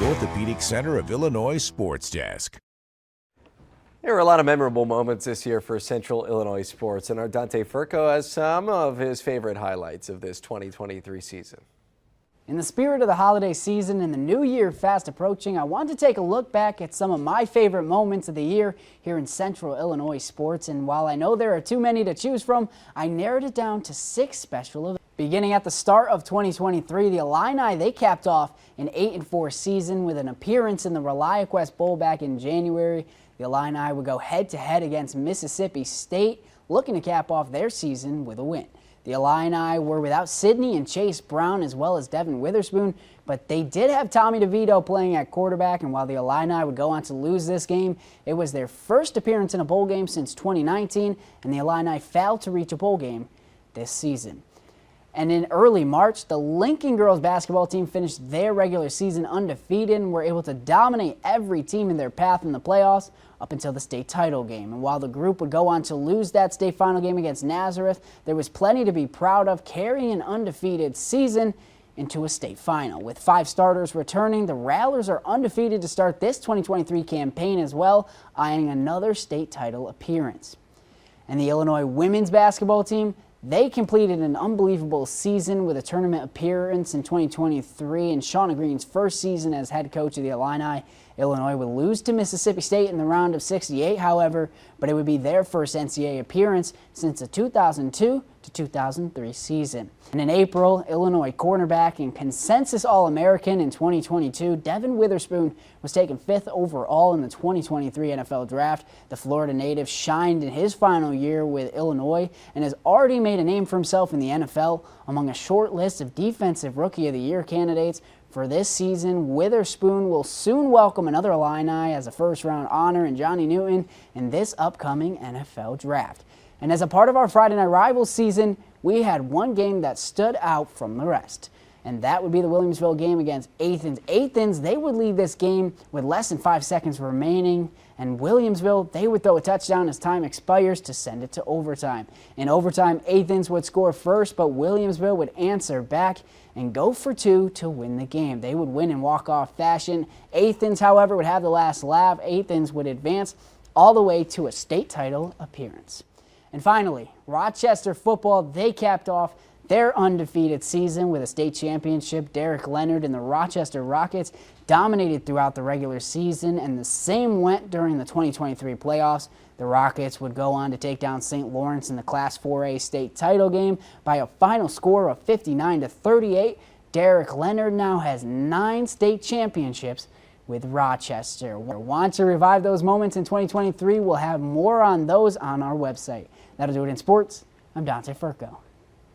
Orthopedic Center of Illinois Sports Desk. There were a lot of memorable moments this year for Central Illinois sports, and our Dante Furco has some of his favorite highlights of this 2023 season. In the spirit of the holiday season and the new year fast approaching, I wanted to take a look back at some of my favorite moments of the year here in Central Illinois sports. And while I know there are too many to choose from, I narrowed it down to 6 special events. Beginning at the start of 2023, the Illini, they capped off an 8-4 season with an appearance in the ReliaQuest Bowl back in January. The Illini would go head-to-head against Mississippi State, looking to cap off their season with a win. The Illini were without Sidney and Chase Brown as well as Devin Witherspoon, but they did have Tommy DeVito playing at quarterback, and while the Illini would go on to lose this game, it was their first appearance in a bowl game since 2019, and the Illini failed to reach a bowl game this season. And in early March, the Lincoln girls basketball team finished their regular season undefeated and were able to dominate every team in their path in the playoffs up until the state title game. And while the group would go on to lose that state final game against Nazareth, there was plenty to be proud of carrying an undefeated season into a state final. With 5 starters returning, the Rattlers are undefeated to start this 2023 campaign as well, eyeing another state title appearance. And the Illinois women's basketball team, they completed an unbelievable season with a tournament appearance in 2023 and Shauna Green's first season as head coach of the Illini. Illinois would lose to Mississippi State in the round of 68, however, but it would be their first NCAA appearance since the 2002 to 2003 season. And in April, Illinois cornerback and consensus All-American in 2022, Devin Witherspoon was taken 5th overall in the 2023 NFL Draft. The Florida native shined in his final year with Illinois and has already made a name for himself in the NFL among a short list of Defensive Rookie of the Year candidates. For this season, Witherspoon will soon welcome another Illini as a first-round honor in Johnny Newton in this upcoming NFL Draft. And as a part of our Friday Night Rivals season, we had one game that stood out from the rest. And that would be the Williamsville game against Athens. Athens, they would lead this game with less than 5 seconds remaining. And Williamsville, they would throw a touchdown as time expires to send it to overtime. In overtime, Athens would score first, but Williamsville would answer back and go for 2 to win the game. They would win in walk-off fashion. Athens, however, would have the last laugh. Athens would advance all the way to a state title appearance. And finally, Rochester football, they capped off their undefeated season with a state championship. Derek Leonard and the Rochester Rockets dominated throughout the regular season, and the same went during the 2023 playoffs. The Rockets would go on to take down St. Lawrence in the Class 4A state title game by a final score of 59-38. Derek Leonard now has 9 state championships with Rochester. Want to revive those moments in 2023? We'll have more on those on our website. That'll do it in sports. I'm Dante Furco.